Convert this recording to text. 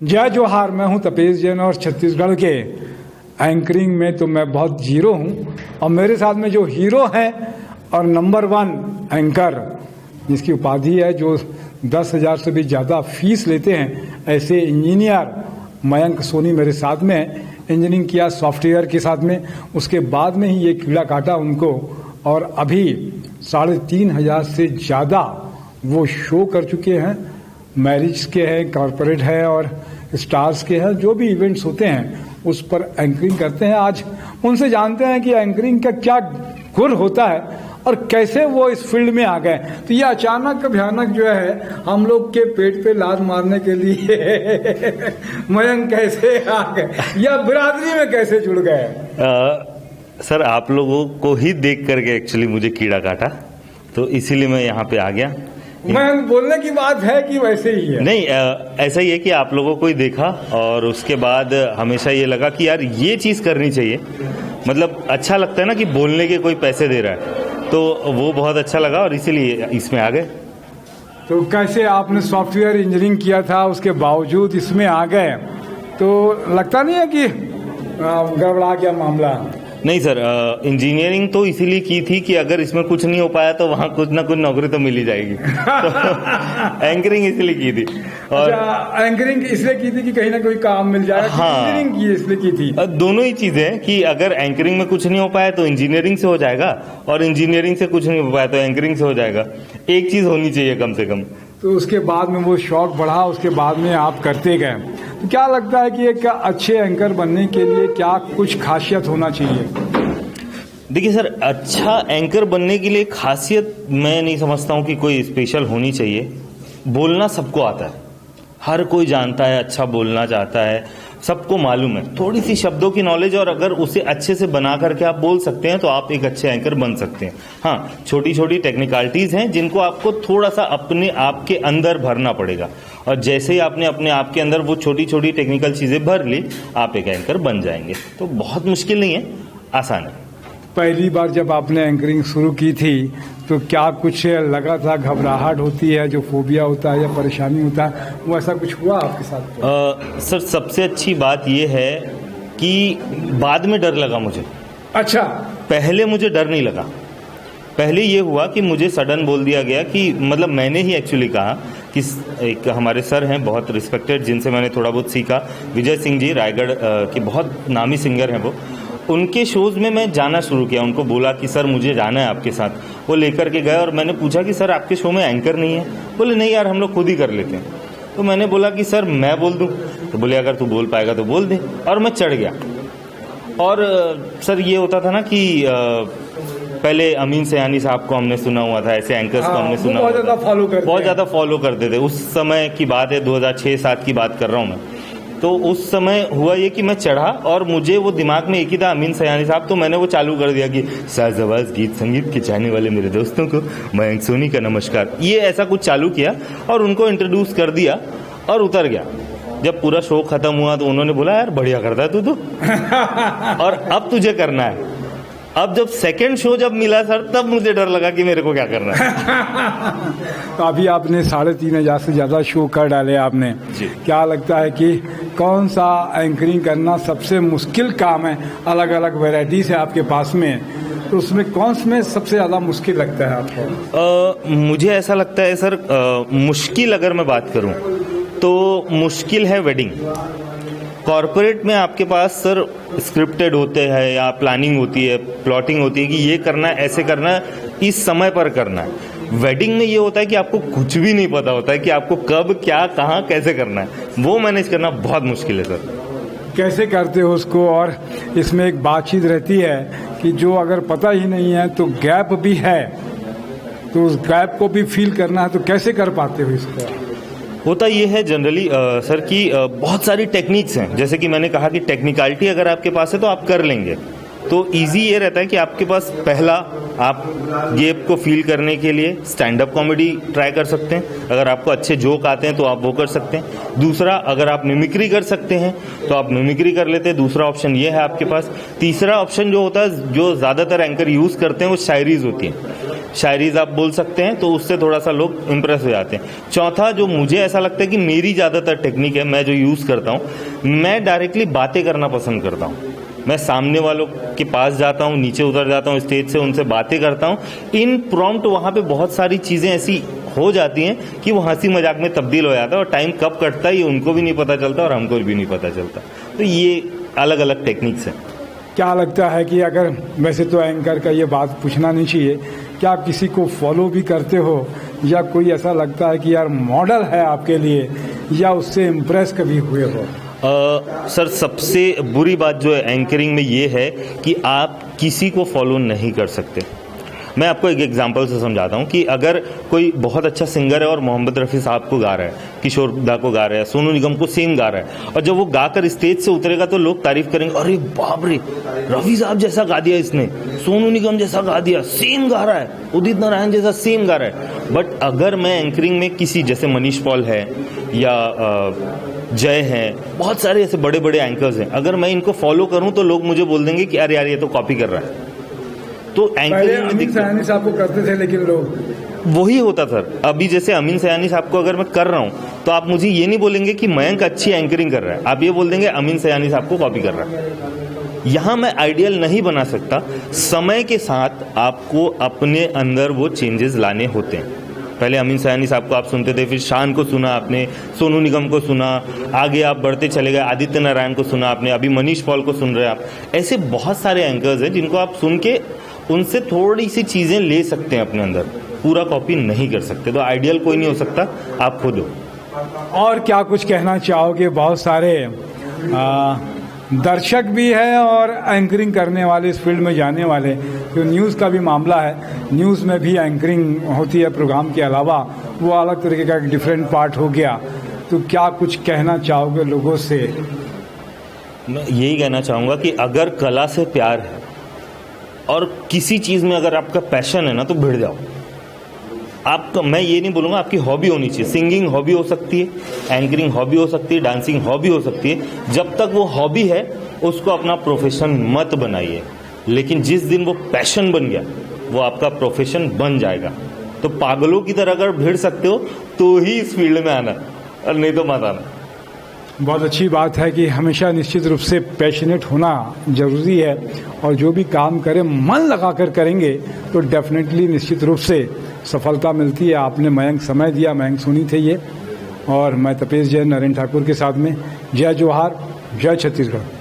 जय जोहार। मैं हूं तपेश जैन और छत्तीसगढ़ के एंकरिंग में तो मैं बहुत जीरो हूं और मेरे साथ में जो हीरो है और नंबर 1 एंकर जिसकी उपाधि है, जो 10,000 से भी ज़्यादा फीस लेते हैं, ऐसे इंजीनियर मयंक सोनी मेरे साथ में है। इंजीनियरिंग किया सॉफ्टवेयर के साथ में, उसके बाद में ही ये कीड़ा काटा उनको और अभी 3,500 से ज़्यादा वो शो कर चुके हैं। मैरिज के हैं, कॉरपोरेट है और स्टार्स के हैं, जो भी इवेंट्स होते हैं उस पर एंकरिंग करते हैं। आज उनसे जानते हैं कि एंकरिंग का क्या गुण होता है और कैसे वो इस फील्ड में आ गए। तो ये अचानक भयानक जो है हम लोग के पेट पे लात मारने के लिए मयंक कैसे आ गए या बिरादरी में कैसे जुड़ गए? सर, आप लोगों को ही देख करके एक्चुअली मुझे कीड़ा काटा, तो इसीलिए मैं यहाँ पे आ गया। मैं बोलने की बात है कि वैसे ही है? नहीं, ऐसा ही है कि आप लोगों को ही देखा और उसके बाद हमेशा ये लगा कि यार ये चीज़ करनी चाहिए। मतलब अच्छा लगता है ना कि बोलने के कोई पैसे दे रहा है, तो वो बहुत अच्छा लगा और इसीलिए इसमें आ गए। तो कैसे आपने सॉफ्टवेयर इंजीनियरिंग किया था, उसके बावजूद इसमें आ गए, तो लगता नहीं है कि गड़बड़ा गया मामला? नहीं सर, इंजीनियरिंग तो इसीलिए की थी कि अगर इसमें कुछ नहीं हो पाया तो वहाँ कुछ ना कुछ नौकरी तो मिल ही जाएगी। तो एंकरिंग इसलिए की थी। और एंकरिंग इसलिए की थी कि कहीं ना कोई काम मिल जाएगा? हाँ, इंजीनियरिंग इसलिए की थी? दोनों ही चीजें कि अगर एंकरिंग में कुछ नहीं हो पाया तो इंजीनियरिंग से हो जाएगा और इंजीनियरिंग से कुछ नहीं हो पाया तो एंकरिंग से हो जाएगा। एक चीज होनी चाहिए कम से कम। तो उसके बाद में वो शौक बढ़ा, उसके बाद में आप करते गए। तो क्या लगता है कि एक अच्छे एंकर बनने के लिए क्या कुछ खासियत होना चाहिए? देखिए सर, अच्छा एंकर बनने के लिए खासियत मैं नहीं समझता हूँ कि कोई स्पेशल होनी चाहिए। बोलना सबको आता है, हर कोई जानता है, अच्छा बोलना चाहता है, सबको मालूम है। थोड़ी सी शब्दों की नॉलेज और अगर उसे अच्छे से बना करके आप बोल सकते हैं तो आप एक अच्छे एंकर बन सकते हैं। हाँ, छोटी छोटी टेक्निकलिटीज हैं जिनको आपको थोड़ा सा अपने आप के अंदर भरना पड़ेगा और जैसे ही आपने अपने आप के अंदर वो छोटी छोटी टेक्निकल चीजें भर ली, आप एक एंकर बन जाएंगे। तो बहुत मुश्किल नहीं है, आसान है। पहली बार जब आपने एंकरिंग शुरू की थी तो क्या कुछ लगा था, घबराहट होती है, जो फोबिया होता है या परेशानी होता है, वो ऐसा कुछ हुआ आपके साथ? सर, सबसे अच्छी बात यह है कि बाद में डर लगा मुझे। अच्छा, पहले मुझे डर नहीं लगा। पहले ये हुआ कि मुझे सडन बोल दिया गया कि, मतलब मैंने ही एक्चुअली कहा कि एक हमारे सर हैं बहुत रिस्पेक्टेड, जिनसे मैंने थोड़ा बहुत सीखा, विजय सिंह जी, रायगढ़ के बहुत नामी सिंगर हैं वो। उनके शोज में मैं जाना शुरू किया। उनको बोला कि सर मुझे जाना है आपके साथ। वो लेकर के गए और मैंने पूछा कि सर आपके शो में एंकर नहीं है? बोले नहीं यार, हम लोग खुद ही कर लेते हैं। तो मैंने बोला कि सर मैं बोल दूं? तो बोले अगर तू बोल पाएगा तो बोल दे। और मैं चढ़ गया। और सर ये होता था ना कि पहले अमीन सयानी साहब को हमने सुना हुआ था, ऐसे एंकर्स को हमने सुना हुआ था, बहुत ज़्यादा फॉलो करते थे। उस समय की बात है, 2006-07 की बात कर रहा हूँ मैं। तो उस समय हुआ ये कि मैं चढ़ा और मुझे वो दिमाग में एक ही था, अमीन सयानी साहब। तो मैंने वो चालू कर दिया कि साज आवाज गीत संगीत के चाहने वाले मेरे दोस्तों को मयंक सोनी का नमस्कार। ये ऐसा कुछ चालू किया और उनको इंट्रोड्यूस कर दिया और उतर गया। जब पूरा शो खत्म हुआ तो उन्होंने बोला यार बढ़िया करता है तू तो और अब तुझे करना है। अब जब सेकंड शो जब मिला सर, तब मुझे डर लगा कि मेरे को क्या करना है। तो अभी आपने 3,500 से ज्यादा शो कर डाले आपने। क्या लगता है कि कौन सा एंकरिंग करना सबसे मुश्किल काम है? अलग अलग वैरायटीज है आपके पास में, तो उसमें कौन में सबसे ज्यादा मुश्किल लगता है आपको? मुझे ऐसा लगता है सर, मुश्किल अगर मैं बात करूं तो मुश्किल है वेडिंग। कॉर्पोरेट में आपके पास सर स्क्रिप्टेड होते हैं या प्लानिंग होती है, प्लॉटिंग होती है कि ये करना है, ऐसे करना है, इस समय पर करना है। वेडिंग में ये होता है कि आपको कुछ भी नहीं पता होता है कि आपको कब, क्या, कहाँ, कैसे करना है। वो मैनेज करना बहुत मुश्किल है सर। कैसे करते हो उसको? और इसमें एक बातचीत रहती है कि जो अगर पता ही नहीं है तो गैप भी है, तो उस गैप को भी फील करना है, तो कैसे कर पाते हो इसको? होता ये है जनरली सर कि बहुत सारी टेक्निक्स हैं। जैसे कि मैंने कहा कि टेक्निकलिटी अगर आपके पास है तो आप कर लेंगे। तो इजी ये रहता है कि आपके पास पहला, आप गेप को फील करने के लिए स्टैंड अप कॉमेडी ट्राई कर सकते हैं। अगर आपको अच्छे जोक आते हैं तो आप वो कर सकते हैं। दूसरा, अगर आप मिमिक्री कर सकते हैं तो आप मिमिक्री कर लेते हैं। दूसरा ऑप्शन ये है आपके पास। तीसरा ऑप्शन जो होता है, जो ज़्यादातर एंकर यूज़ करते हैं, वो शायरीज होती है। शायरीज आप बोल सकते हैं, तो उससे थोड़ा सा लोग इम्प्रेस हो जाते हैं। चौथा, जो मुझे ऐसा लगता है कि मेरी ज़्यादातर टेक्निक है, मैं जो यूज़ करता हूँ, मैं डायरेक्टली बातें करना पसंद करता हूँ। मैं सामने वालों के पास जाता हूँ, नीचे उतर जाता हूँ स्टेज से, उनसे बातें करता हूँ। इन प्रॉम्प्ट वहाँ पे बहुत सारी चीज़ें ऐसी हो जाती हैं कि वो हंसी मजाक में तब्दील हो जाता है, और टाइम कब कटता है ये उनको भी नहीं पता चलता और हमको भी नहीं पता चलता। तो ये अलग अलग टेक्निक्स हैं। क्या लगता है कि अगर, वैसे तो एंकर का ये बात पूछना नहीं चाहिए, क्या आप किसी को फॉलो भी करते हो, या कोई ऐसा लगता है कि यार मॉडल है आपके लिए, या उससे इम्प्रेस कभी हुए हो? सर, सबसे बुरी बात जो है एंकरिंग में ये है कि आप किसी को फॉलो नहीं कर सकते। मैं आपको एक एग्जांपल से समझाता हूँ कि अगर कोई बहुत अच्छा सिंगर है और मोहम्मद रफ़ी साहब को गा रहा है, किशोर दा को गा रहा है, सोनू निगम को सेम गा रहा है, और जब वो गाकर स्टेज से उतरेगा तो लोग तारीफ करेंगे, अरे बाप रे, रफ़ी साहब जैसा गा दिया इसने, सोनू निगम जैसा गा दिया, सेम गा रहा है, उदित नारायण जैसा सेम गा रहा है। बट अगर मैं एंकरिंग में किसी, जैसे मनीष पॉल है या जय हैं, बहुत सारे ऐसे बड़े बड़े एंकर्स हैं, अगर मैं इनको फॉलो करूं तो लोग मुझे बोल देंगे कि अरे यार ये तो कॉपी कर रहा है। तो एंकरिंग में अमीन सयानी साहब को करते थे, लेकिन लोग वही होता सर। अभी जैसे अमीन सयानी साहब को अगर मैं कर रहा हूं तो आप मुझे ये नहीं बोलेंगे कि मयंक अच्छी एंकरिंग कर रहा है, आप ये बोल देंगे अमीन सयानी साहब को कॉपी कर रहा है। यहां मैं आइडियल नहीं बना सकता। समय के साथ आपको अपने अंदर वो चेंजेस लाने होते हैं। पहले अमीन सयानी साहब को आप सुनते थे, फिर शान को सुना आपने, सोनू निगम को सुना, आगे आप बढ़ते चले गए, आदित्य नारायण को सुना आपने, अभी मनीष पॉल को सुन रहे हैं आप। ऐसे बहुत सारे एंकर्स हैं जिनको आप सुन के उनसे थोड़ी सी चीज़ें ले सकते हैं अपने अंदर, पूरा कॉपी नहीं कर सकते। तो आइडियल कोई नहीं हो सकता, आप खुद हो। और क्या कुछ कहना चाहोगे? बहुत सारे दर्शक भी है और एंकरिंग करने वाले, इस फील्ड में जाने वाले, तो न्यूज़ का भी मामला है, न्यूज़ में भी एंकरिंग होती है प्रोग्राम के अलावा, वो अलग तरीके का एक डिफरेंट पार्ट हो गया। तो क्या कुछ कहना चाहोगे लोगों से? मैं यही कहना चाहूँगा कि अगर कला से प्यार है और किसी चीज़ में अगर आपका पैशन है ना, तो भिड़ जाओ। आपका, मैं ये नहीं बोलूँगा आपकी हॉबी होनी चाहिए। सिंगिंग हॉबी हो सकती है, एंकरिंग हॉबी हो सकती है, डांसिंग हॉबी हो सकती है। जब तक वो हॉबी है उसको अपना प्रोफेशन मत बनाइए, लेकिन जिस दिन वो पैशन बन गया वो आपका प्रोफेशन बन जाएगा। तो पागलों की तरह अगर भिड़ सकते हो तो ही इस फील्ड में आना, और नहीं तो मत आना। बहुत अच्छी बात है कि हमेशा निश्चित रूप से पैशनेट होना जरूरी है, और जो भी काम करें मन लगाकर करेंगे तो डेफिनेटली निश्चित रूप से सफलता मिलती है। आपने मयंक समय दिया, मयंक सुनी थे ये, और मैं तपेश जैन, नरेंद्र ठाकुर के साथ में। जय जोहार, जय छत्तीसगढ़।